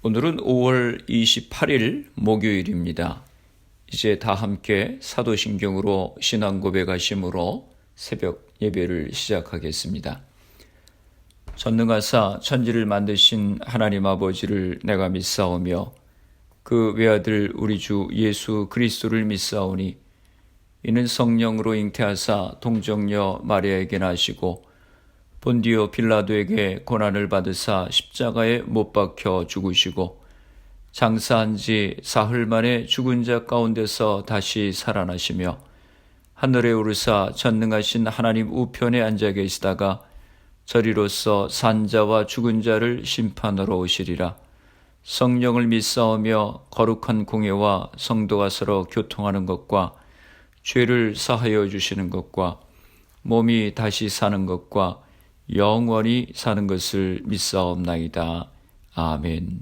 오늘은 5월 28일 목요일입니다. 이제 다 함께 사도신경으로 신앙 고백하심으로 새벽 예배를 시작하겠습니다. 전능하사 천지를 만드신 하나님 아버지를 내가 믿사오며 그 외아들 우리 주 예수 그리스도를 믿사오니 이는 성령으로 잉태하사 동정녀 마리아에게 나시고 본디오 빌라도에게 고난을 받으사 십자가에 못 박혀 죽으시고 장사한 지 사흘 만에 죽은 자 가운데서 다시 살아나시며 하늘에 오르사 전능하신 하나님 우편에 앉아 계시다가 저리로서 산자와 죽은 자를 심판하러 오시리라. 성령을 믿사오며 거룩한 공예와 성도가 서로 교통하는 것과 죄를 사하여 주시는 것과 몸이 다시 사는 것과 영원히 사는 것을 믿사옵나이다. 아멘.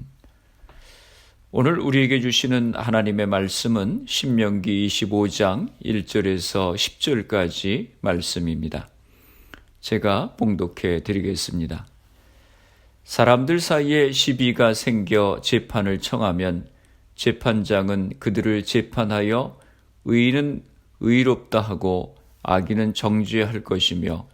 오늘 우리에게 주시는 하나님의 말씀은 신명기 25장 1절에서 10절까지 말씀입니다. 제가 봉독해 드리겠습니다. 사람들 사이에 시비가 생겨 재판을 청하면 재판장은 그들을 재판하여 의인은 의롭다 하고 악인은 정죄할 것이며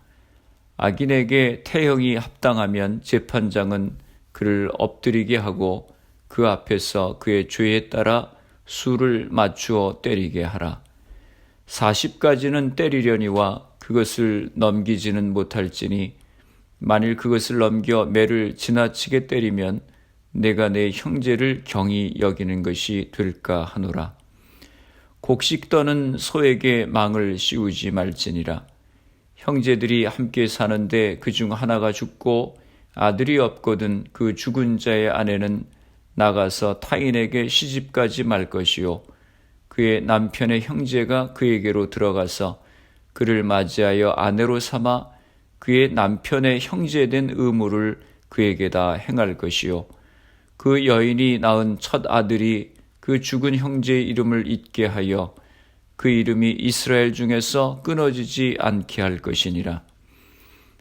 악인에게 태형이 합당하면 재판장은 그를 엎드리게 하고 그 앞에서 그의 죄에 따라 수를 맞추어 때리게 하라. 40가지는 때리려니와 그것을 넘기지는 못할지니 만일 그것을 넘겨 매를 지나치게 때리면 내가 내 형제를 경히 여기는 것이 될까 하노라. 곡식 떠는 소에게 망을 씌우지 말지니라. 형제들이 함께 사는데 그중 하나가 죽고 아들이 없거든 그 죽은 자의 아내는 나가서 타인에게 시집가지 말 것이요 그의 남편의 형제가 그에게로 들어가서 그를 맞이하여 아내로 삼아 그의 남편의 형제된 의무를 그에게다 행할 것이요 그 여인이 낳은 첫 아들이 그 죽은 형제의 이름을 잊게 하여 그 이름이 이스라엘 중에서 끊어지지 않게 할 것이니라.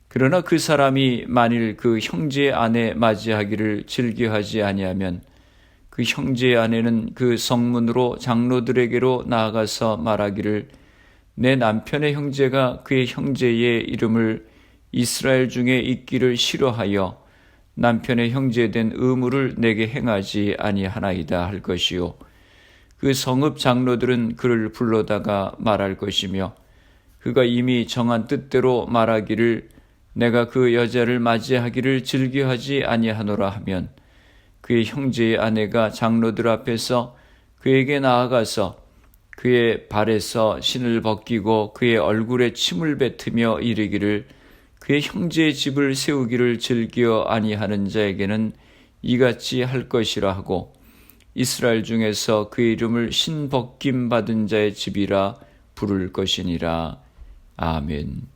그러나 그 사람이 만일 그 형제의 아내 맞이하기를 즐겨하지 아니하면 그 형제의 아내는 그 성문으로 장로들에게로 나아가서 말하기를 내 남편의 형제가 그의 형제의 이름을 이스라엘 중에 있기를 싫어하여 남편의 형제된 의무를 내게 행하지 아니하나이다 할 것이요 그 성읍 장로들은 그를 불러다가 말할 것이며 그가 이미 정한 뜻대로 말하기를 내가 그 여자를 맞이하기를 즐겨하지 아니하노라 하면 그의 형제의 아내가 장로들 앞에서 그에게 나아가서 그의 발에서 신을 벗기고 그의 얼굴에 침을 뱉으며 이르기를 그의 형제의 집을 세우기를 즐겨 아니하는 자에게는 이같이 할 것이라 하고 이스라엘 중에서 그의 이름을 신벗김 받은 자의 집이라 부를 것이니라. 아멘.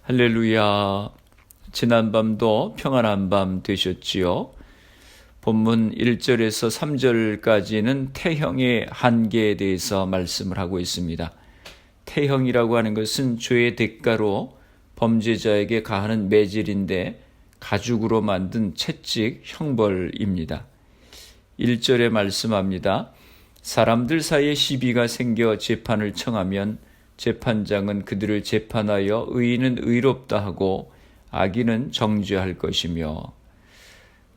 할렐루야. 지난밤도 평안한 밤 되셨지요? 본문 1절에서 3절까지는 태형의 한계에 대해서 말씀을 하고 있습니다. 태형이라고 하는 것은 죄의 대가로 범죄자에게 가하는 매질인데 가죽으로 만든 채찍 형벌입니다. 1절에 말씀합니다. 사람들 사이에 시비가 생겨 재판을 청하면 재판장은 그들을 재판하여 의인은 의롭다 하고 악인은 정죄할 것이며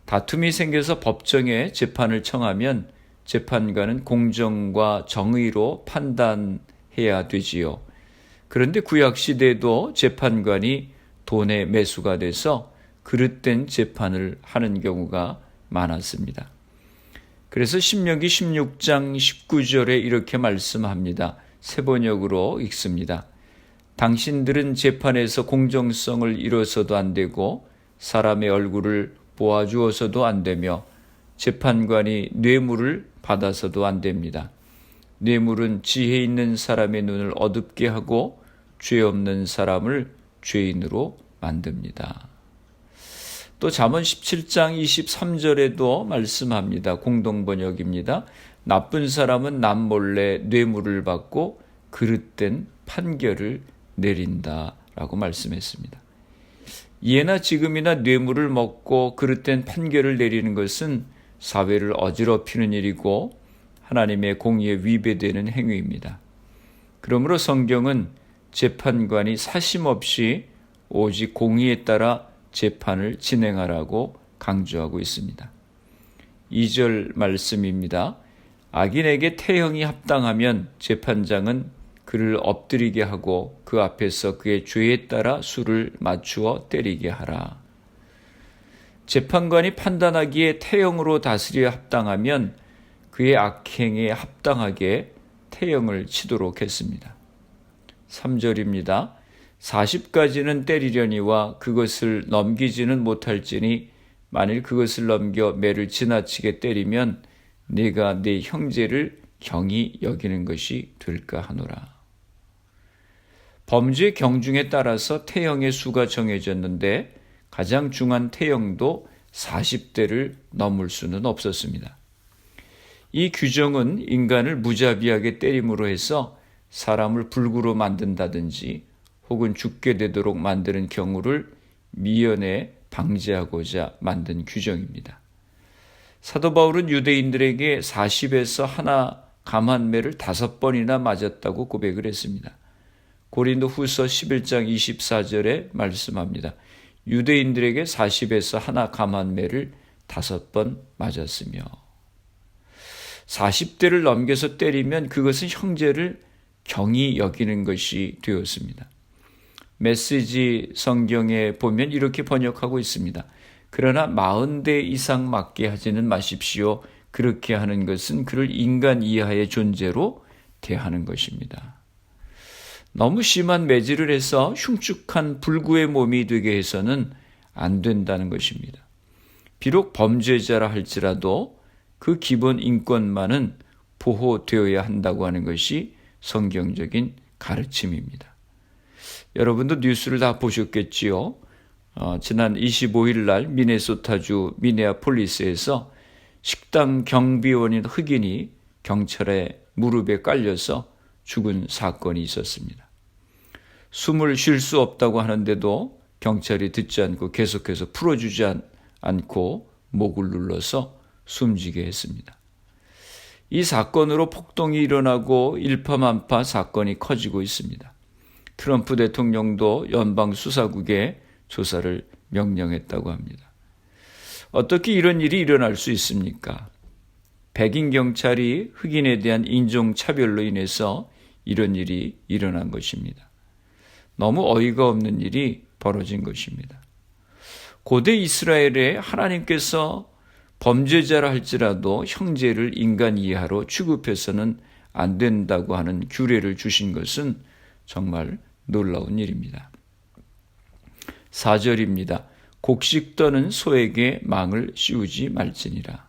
다툼이 생겨서 법정에 재판을 청하면 재판관은 공정과 정의로 판단해야 되지요. 그런데 구약시대에도 재판관이 돈의 매수가 돼서 그릇된 재판을 하는 경우가 많았습니다. 그래서 신명기 16장 19절에 이렇게 말씀합니다. 새번역으로 읽습니다. 당신들은 재판에서 공정성을 이뤄서도 안 되고 사람의 얼굴을 보아주어서도 안 되며 재판관이 뇌물을 받아서도 안 됩니다. 뇌물은 지혜 있는 사람의 눈을 어둡게 하고 죄 없는 사람을 죄인으로 만듭니다. 또 잠언 17장 23절에도 말씀합니다. 공동번역입니다. 나쁜 사람은 남몰래 뇌물을 받고 그릇된 판결을 내린다라고 말씀했습니다. 예나 지금이나 뇌물을 먹고 그릇된 판결을 내리는 것은 사회를 어지럽히는 일이고 하나님의 공의에 위배되는 행위입니다. 그러므로 성경은 재판관이 사심없이 오직 공의에 따라 재판을 진행하라고 강조하고 있습니다. 2절 말씀입니다. 악인에게 태형이 합당하면 재판장은 그를 엎드리게 하고 그 앞에서 그의 죄에 따라 수를 맞추어 때리게 하라. 재판관이 판단하기에 태형으로 다스려 합당하면 그의 악행에 합당하게 태형을 치도록 했습니다. 3절입니다. 40가지는 때리려니와 그것을 넘기지는 못할지니 만일 그것을 넘겨 매를 지나치게 때리면 네가 네 형제를 경히 여기는 것이 될까 하노라. 범죄 경중에 따라서 태형의 수가 정해졌는데 가장 중한 태형도 40대를 넘을 수는 없었습니다. 이 규정은 인간을 무자비하게 때림으로 해서 사람을 불구로 만든다든지 혹은 죽게 되도록 만드는 경우를 미연에 방지하고자 만든 규정입니다. 사도 바울은 유대인들에게 40에서 하나 감한매를 5번이나 맞았다고 고백을 했습니다. 고린도 후서 11장 24절에 말씀합니다. 유대인들에게 40에서 하나 감한매를 5번 맞았으며 40대를 넘겨서 때리면 그것은 형제를 경히 여기는 것이 되었습니다. 메시지 성경에 보면 이렇게 번역하고 있습니다. 그러나 40대 이상 맞게 하지는 마십시오. 그렇게 하는 것은 그를 인간 이하의 존재로 대하는 것입니다. 너무 심한 매질을 해서 흉측한 불구의 몸이 되게 해서는 안 된다는 것입니다. 비록 범죄자라 할지라도 그 기본 인권만은 보호되어야 한다고 하는 것이 성경적인 가르침입니다. 여러분도 뉴스를 다 보셨겠지요. 지난 25일 날 미네소타주 미네아폴리스에서 식당 경비원인 흑인이 경찰의 무릎에 깔려서 죽은 사건이 있었습니다. 숨을 쉴 수 없다고 하는데도 경찰이 듣지 않고 계속해서 풀어주지 않고 목을 눌러서 숨지게 했습니다. 이 사건으로 폭동이 일어나고 일파만파 사건이 커지고 있습니다. 트럼프 대통령도 연방수사국에 조사를 명령했다고 합니다. 어떻게 이런 일이 일어날 수 있습니까? 백인 경찰이 흑인에 대한 인종차별로 인해서 이런 일이 일어난 것입니다. 너무 어이가 없는 일이 벌어진 것입니다. 고대 이스라엘에 하나님께서 범죄자라 할지라도 형제를 인간 이하로 취급해서는 안 된다고 하는 규례를 주신 것은 정말 놀라운 일입니다. 4절입니다. 곡식 떠는 소에게 망을 씌우지 말지니라.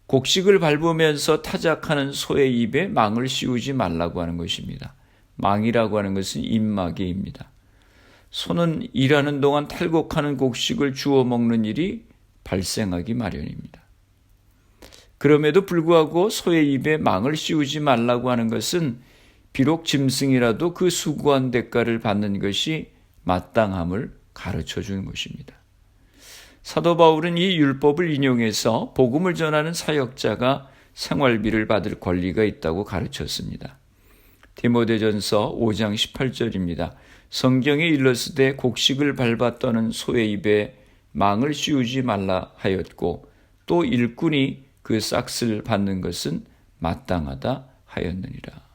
곡식을 밟으면서 타작하는 소의 입에 망을 씌우지 말라고 하는 것입니다. 망이라고 하는 것은 입마개입니다. 소는 일하는 동안 탈곡하는 곡식을 주워 먹는 일이 발생하기 마련입니다. 그럼에도 불구하고 소의 입에 망을 씌우지 말라고 하는 것은 비록 짐승이라도 그 수고한 대가를 받는 것이 마땅함을 가르쳐 주는 것입니다. 사도 바울은 이 율법을 인용해서 복음을 전하는 사역자가 생활비를 받을 권리가 있다고 가르쳤습니다. 디모데전서 5장 18절입니다. 성경에 일렀으되 곡식을 밟아 떠는 소의 입에 망을 씌우지 말라 하였고 또 일꾼이 그 싹을 받는 것은 마땅하다 하였느니라.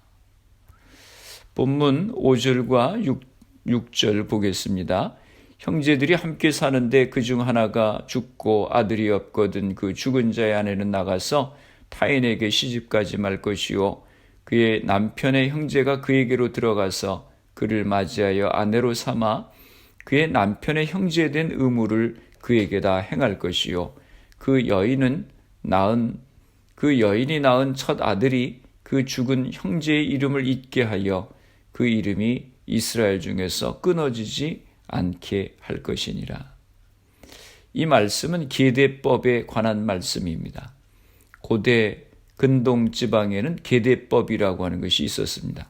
본문 5절과 6절 보겠습니다. 형제들이 함께 사는데 그중 하나가 죽고 아들이 없거든 그 죽은 자의 아내는 나가서 타인에게 시집가지 말 것이요 그의 남편의 형제가 그에게로 들어가서 그를 맞이하여 아내로 삼아 그의 남편의 형제된 의무를 그에게다 행할 것이요 그 여인이 낳은 첫 아들이 그 죽은 형제의 이름을 잊게 하여 그 이름이 이스라엘 중에서 끊어지지 않게 할 것이니라. 이 말씀은 계대법에 관한 말씀입니다. 고대 근동 지방에는 계대법이라고 하는 것이 있었습니다.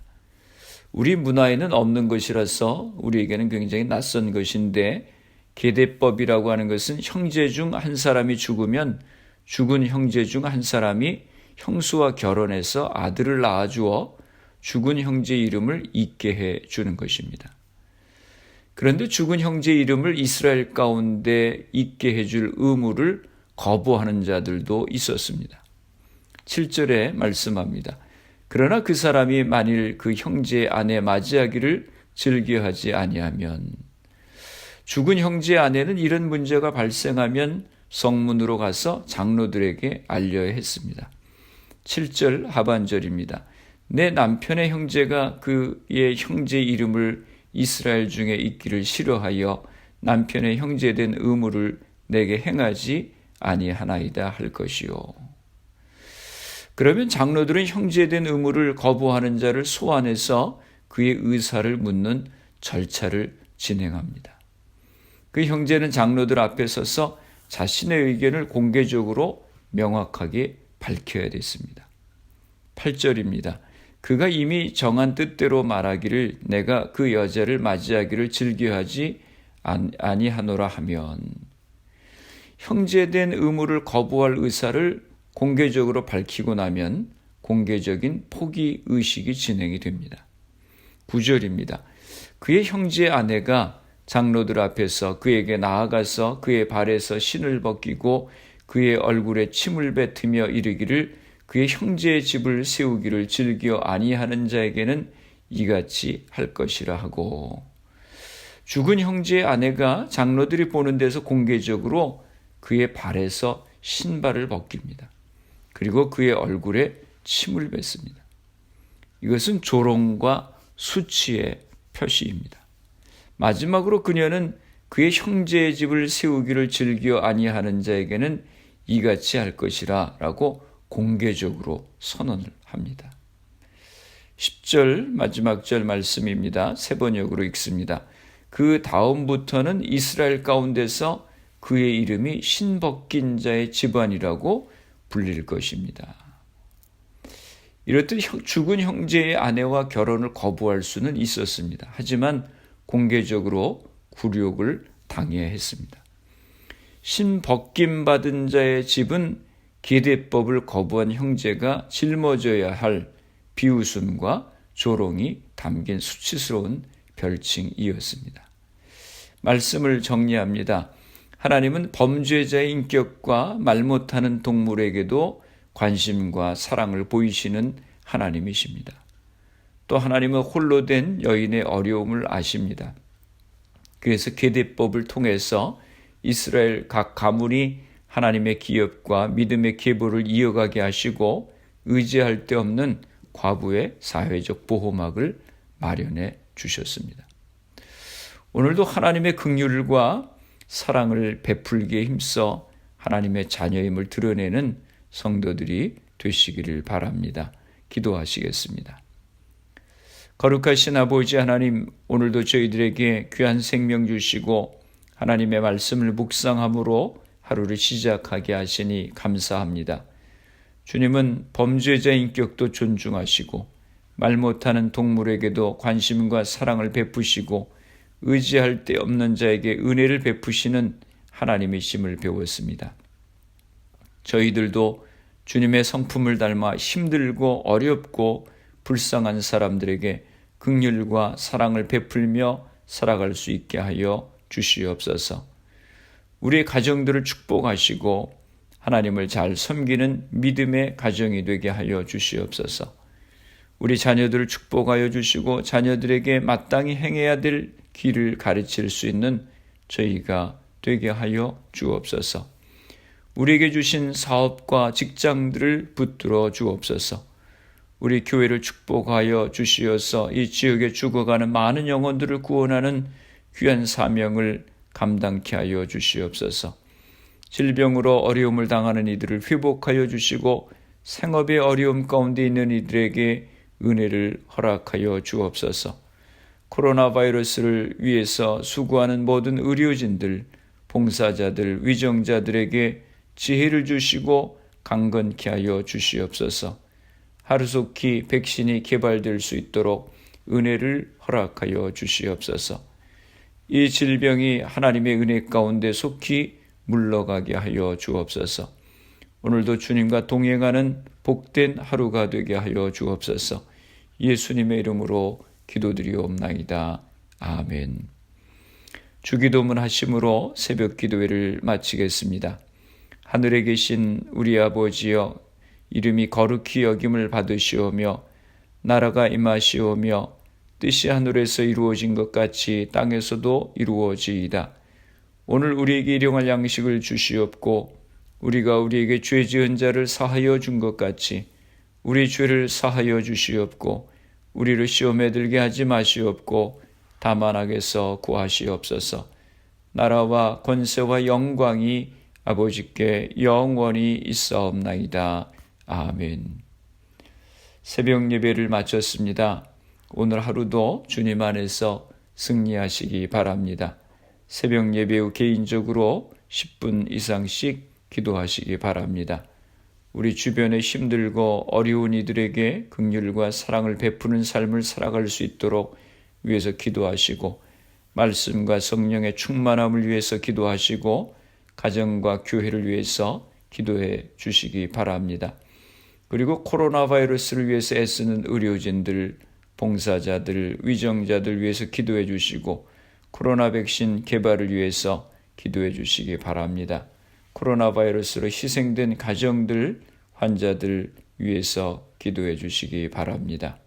우리 문화에는 없는 것이라서 우리에게는 굉장히 낯선 것인데 계대법이라고 하는 것은 형제 중 한 사람이 죽으면 죽은 형제 중 한 사람이 형수와 결혼해서 아들을 낳아주어 죽은 형제 이름을 잊게 해 주는 것입니다. 그런데 죽은 형제 이름을 이스라엘 가운데 잊게 해줄 의무를 거부하는 자들도 있었습니다. 7절에 말씀합니다. 그러나 그 사람이 만일 그 형제의 아내 맞이하기를 즐겨하지 아니하면, 죽은 형제의 아내는 이런 문제가 발생하면 성문으로 가서 장로들에게 알려야 했습니다. 7절 하반절입니다. 내 남편의 형제가 그의 형제 이름을 이스라엘 중에 있기를 싫어하여 남편의 형제된 의무를 내게 행하지 아니하나이다 할 것이요. 그러면 장로들은 형제된 의무를 거부하는 자를 소환해서 그의 의사를 묻는 절차를 진행합니다. 그 형제는 장로들 앞에 서서 자신의 의견을 공개적으로 명확하게 밝혀야 됐습니다. 8절입니다. 그가 이미 정한 뜻대로 말하기를 내가 그 여자를 맞이하기를 즐겨하지 아니하노라 하면, 형제된 의무를 거부할 의사를 공개적으로 밝히고 나면 공개적인 포기 의식이 진행이 됩니다. 9절입니다. 그의 형제의 아내가 장로들 앞에서 그에게 나아가서 그의 발에서 신을 벗기고 그의 얼굴에 침을 뱉으며 이르기를 그의 형제의 집을 세우기를 즐겨 아니하는 자에게는 이같이 할 것이라 하고, 죽은 형제의 아내가 장로들이 보는 데서 공개적으로 그의 발에서 신발을 벗깁니다. 그리고 그의 얼굴에 침을 뱉습니다. 이것은 조롱과 수치의 표시입니다. 마지막으로 그녀는 그의 형제의 집을 세우기를 즐겨 아니하는 자에게는 이같이 할 것이라 라고 공개적으로 선언을 합니다. 10절 마지막 절 말씀입니다. 세 번역으로 읽습니다. 그 다음부터는 이스라엘 가운데서 그의 이름이 신벗긴 자의 집안이라고 불릴 것입니다. 이렇듯 죽은 형제의 아내와 결혼을 거부할 수는 있었습니다. 하지만 공개적으로 굴욕을 당해야 했습니다. 신벗김 받은 자의 집은 계대법을 거부한 형제가 짊어져야 할 비웃음과 조롱이 담긴 수치스러운 별칭이었습니다. 말씀을 정리합니다. 하나님은 범죄자의 인격과 말 못하는 동물에게도 관심과 사랑을 보이시는 하나님이십니다. 또 하나님은 홀로 된 여인의 어려움을 아십니다. 그래서 계대법을 통해서 이스라엘 각 가문이 하나님의 기업과 믿음의 계보를 이어가게 하시고 의지할 데 없는 과부의 사회적 보호막을 마련해 주셨습니다. 오늘도 하나님의 긍휼과 사랑을 베풀기에 힘써 하나님의 자녀임을 드러내는 성도들이 되시기를 바랍니다. 기도하시겠습니다. 거룩하신 아버지 하나님, 오늘도 저희들에게 귀한 생명 주시고 하나님의 말씀을 묵상함으로 하루를 시작하게 하시니 감사합니다. 주님은 범죄자의 인격도 존중하시고 말 못하는 동물에게도 관심과 사랑을 베푸시고 의지할 데 없는 자에게 은혜를 베푸시는 하나님이심을 배웠습니다. 저희들도 주님의 성품을 닮아 힘들고 어렵고 불쌍한 사람들에게 긍휼과 사랑을 베풀며 살아갈 수 있게 하여 주시옵소서. 우리의 가정들을 축복하시고 하나님을 잘 섬기는 믿음의 가정이 되게 하여 주시옵소서. 우리 자녀들을 축복하여 주시고 자녀들에게 마땅히 행해야 될 길을 가르칠 수 있는 저희가 되게 하여 주옵소서. 우리에게 주신 사업과 직장들을 붙들어 주옵소서. 우리 교회를 축복하여 주시어서 이 지역에 죽어가는 많은 영혼들을 구원하는 귀한 사명을 감당케 하여 주시옵소서. 질병으로 어려움을 당하는 이들을 회복하여 주시고 생업의 어려움 가운데 있는 이들에게 은혜를 허락하여 주옵소서. 코로나 바이러스를 위해서 수고하는 모든 의료진들, 봉사자들, 위정자들에게 지혜를 주시고 강건케 하여 주시옵소서. 하루속히 백신이 개발될 수 있도록 은혜를 허락하여 주시옵소서. 이 질병이 하나님의 은혜 가운데 속히 물러가게 하여 주옵소서. 오늘도 주님과 동행하는 복된 하루가 되게 하여 주옵소서. 예수님의 이름으로 기도드리옵나이다. 아멘. 주기도문 하심으로 새벽 기도회를 마치겠습니다. 하늘에 계신 우리 아버지여, 이름이 거룩히 여김을 받으시오며 나라가 임하시오며 뜻이 하늘에서 이루어진 것 같이 땅에서도 이루어지이다. 오늘 우리에게 일용할 양식을 주시옵고 우리가 우리에게 죄 지은 자를 사하여 준 것 같이 우리 죄를 사하여 주시옵고 우리를 시험에 들게 하지 마시옵고 다만 악에서 구하시옵소서. 나라와 권세와 영광이 아버지께 영원히 있사옵나이다. 아멘. 새벽 예배를 마쳤습니다. 오늘 하루도 주님 안에서 승리하시기 바랍니다. 새벽 예배 후 개인적으로 10분 이상씩 기도하시기 바랍니다. 우리 주변에 힘들고 어려운 이들에게 긍휼과 사랑을 베푸는 삶을 살아갈 수 있도록 위해서 기도하시고, 말씀과 성령의 충만함을 위해서 기도하시고, 가정과 교회를 위해서 기도해 주시기 바랍니다. 그리고 코로나 바이러스를 위해서 애쓰는 의료진들, 봉사자들, 위정자들 위해서 기도해 주시고, 코로나 백신 개발을 위해서 기도해 주시기 바랍니다. 코로나 바이러스로 희생된 가정들, 환자들 위해서 기도해 주시기 바랍니다.